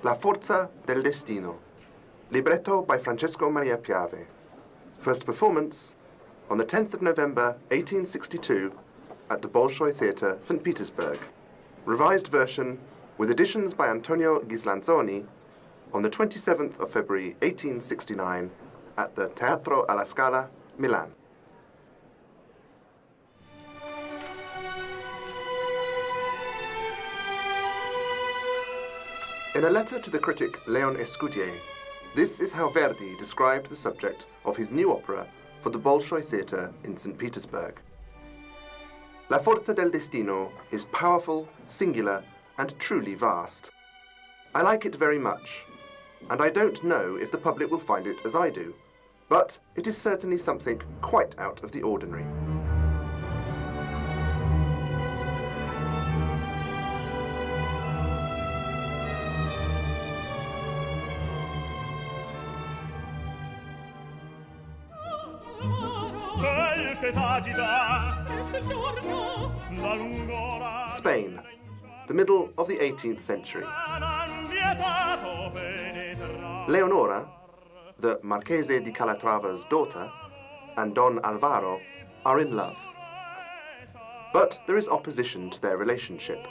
La forza del destino. Libretto by Francesco Maria Piave. First performance on the 10th of November 1862 at the Bolshoi Theatre, St. Petersburg. Revised version with additions by Antonio Ghislanzoni on the 27th of February 1869 at the Teatro alla Scala, Milan. In a letter to the critic Léon Escudier, this is how Verdi described the subject of his new opera for the Bolshoi Theatre in St. Petersburg. La forza del destino is powerful, singular, and truly vast. I like it very much, and I don't know if the public will find it as I do, but it is certainly something quite out of the ordinary. Spain, the middle of the 18th century. Leonora, the Marchese di Calatrava's daughter, and Don Alvaro are in love. But there is opposition to their relationship.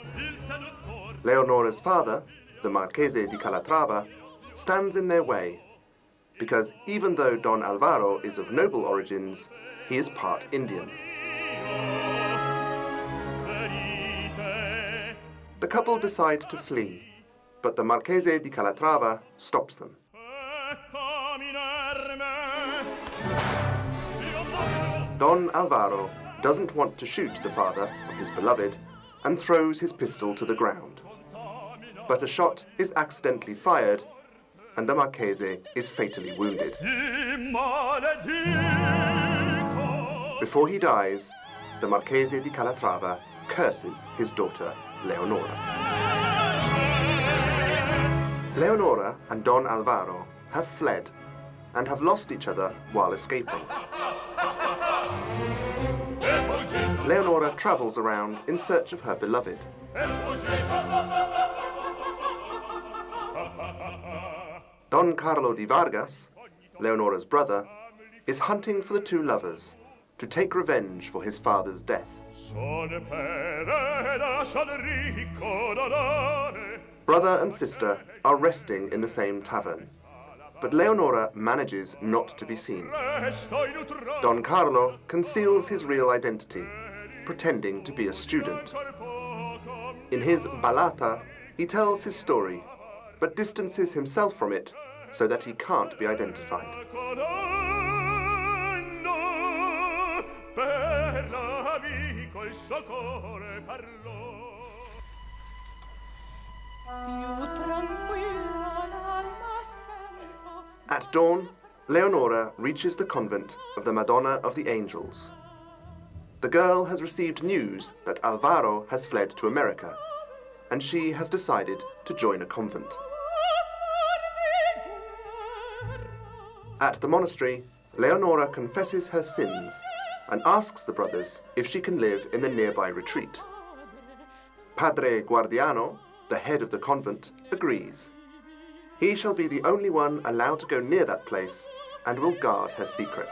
Leonora's father, the Marchese di Calatrava, stands in their way, because even though Don Alvaro is of noble origins, he is part Indian. The couple decide to flee, but the Marchese di Calatrava stops them. Don Alvaro doesn't want to shoot the father of his beloved and throws his pistol to the ground. But a shot is accidentally fired and the Marchese is fatally wounded. Before he dies, the Marchese di Calatrava curses his daughter, Leonora. Leonora and Don Alvaro have fled and have lost each other while escaping. Leonora travels around in search of her beloved. Don Carlo di Vargas, Leonora's brother, is hunting for the two lovers to take revenge for his father's death. Brother and sister are resting in the same tavern, but Leonora manages not to be seen. Don Carlo conceals his real identity, pretending to be a student. In his ballata, he tells his story, but distances himself from it so that he can't be identified. At dawn, Leonora reaches the convent of the Madonna of the Angels. The girl has received news that Alvaro has fled to America, and she has decided to join a convent. At the monastery, Leonora confesses her sins and asks the brothers if she can live in the nearby retreat. Padre Guardiano, the head of the convent, agrees. He shall be the only one allowed to go near that place and will guard her secret.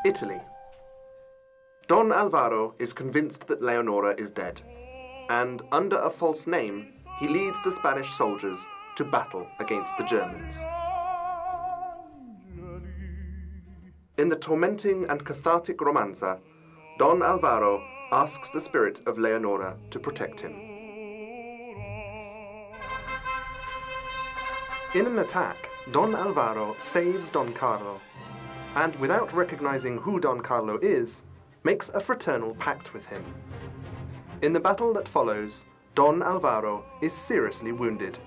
Italy. Don Alvaro is convinced that Leonora is dead, and under a false name, he leads the Spanish soldiers to battle against the Germans. In the tormenting and cathartic romanza, Don Alvaro asks the spirit of Leonora to protect him. In an attack, Don Alvaro saves Don Carlo, and without recognizing who Don Carlo is, makes a fraternal pact with him. In the battle that follows, Don Alvaro is seriously wounded.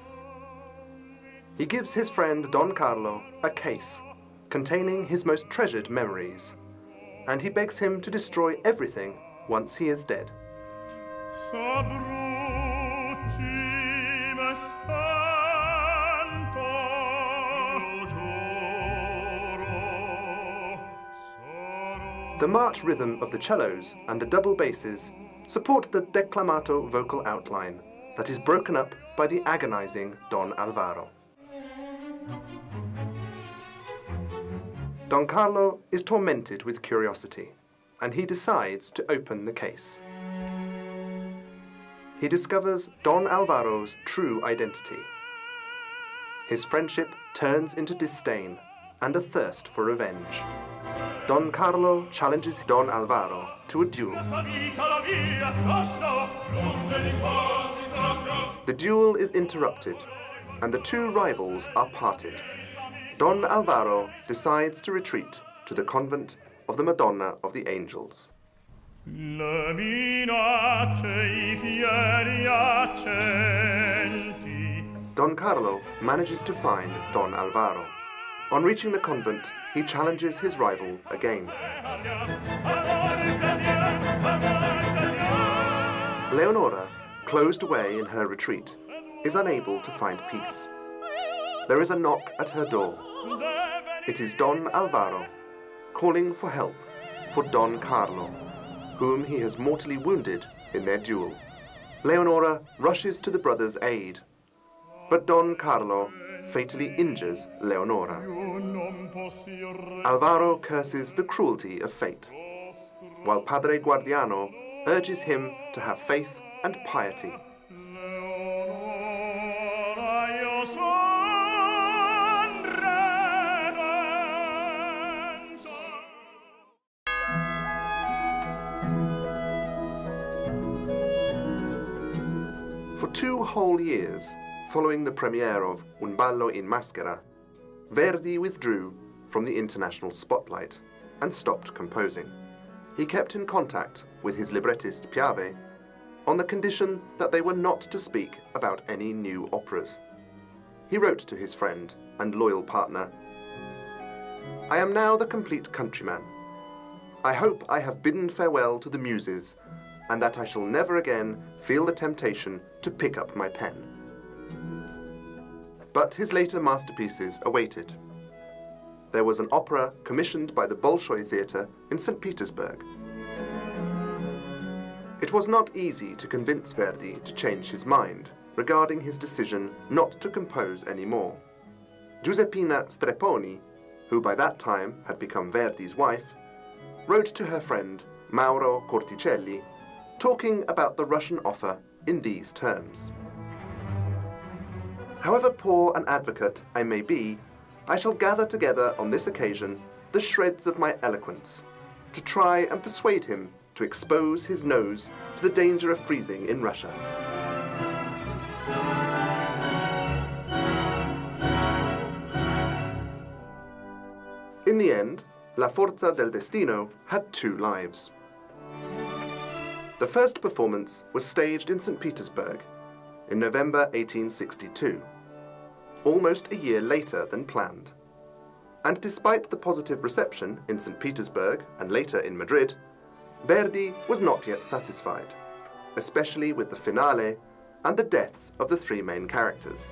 He gives his friend Don Carlo a case containing his most treasured memories, and he begs him to destroy everything once he is dead. The march rhythm of the cellos and the double basses support the declamato vocal outline that is broken up by the agonizing Don Alvaro. Don Carlo is tormented with curiosity, and he decides to open the case. He discovers Don Alvaro's true identity. His friendship turns into disdain and a thirst for revenge. Don Carlo challenges Don Alvaro to a duel. The duel is interrupted, and the two rivals are parted. Don Alvaro decides to retreat to the convent of the Madonna of the Angels. Don Carlo manages to find Don Alvaro. On reaching the convent, he challenges his rival again. Leonora, closed away in her retreat, is unable to find peace. There is a knock at her door. It is Don Alvaro, calling for help for Don Carlo, whom he has mortally wounded in their duel. Leonora rushes to the brothers' aid, but Don Carlo fatally injures Leonora. Alvaro curses the cruelty of fate, while Padre Guardiano urges him to have faith and piety. For 2 whole years, following the premiere of Un ballo in maschera, Verdi withdrew from the international spotlight and stopped composing. He kept in contact with his librettist Piave on the condition that they were not to speak about any new operas. He wrote to his friend and loyal partner, "I am now the complete countryman. I hope I have bidden farewell to the muses, and that I shall never again feel the temptation to pick up my pen." But his later masterpieces awaited. There was an opera commissioned by the Bolshoi Theatre in St. Petersburg. It was not easy to convince Verdi to change his mind regarding his decision not to compose anymore. Giuseppina Strepponi, who by that time had become Verdi's wife, wrote to her friend Mauro Corticelli, talking about the Russian offer in these terms. "However poor an advocate I may be, I shall gather together on this occasion the shreds of my eloquence to try and persuade him to expose his nose to the danger of freezing in Russia." In the end, La Forza del Destino had 2 lives. The first performance was staged in St. Petersburg in November 1862, almost a year later than planned. And despite the positive reception in St. Petersburg and later in Madrid, Verdi was not yet satisfied, especially with the finale and the deaths of the 3 main characters.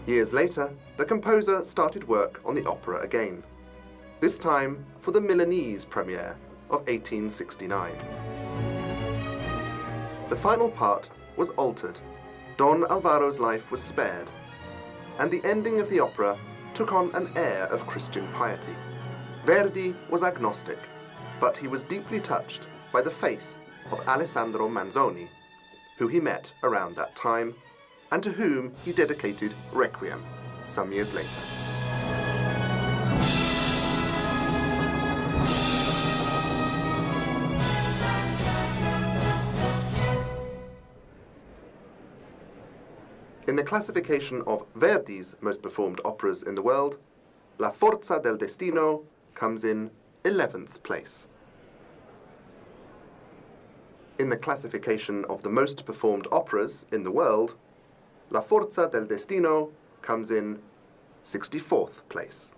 Years later, the composer started work on the opera again, this time for the Milanese premiere of 1869. The final part was altered. Don Alvaro's life was spared, and the ending of the opera took on an air of Christian piety. Verdi was agnostic, but he was deeply touched by the faith of Alessandro Manzoni, who he met around that time, and to whom he dedicated Requiem some years later. In the classification of Verdi's most performed operas in the world, La Forza del Destino comes in 11th place. In the classification of the most performed operas in the world, La Forza del Destino comes in 64th place.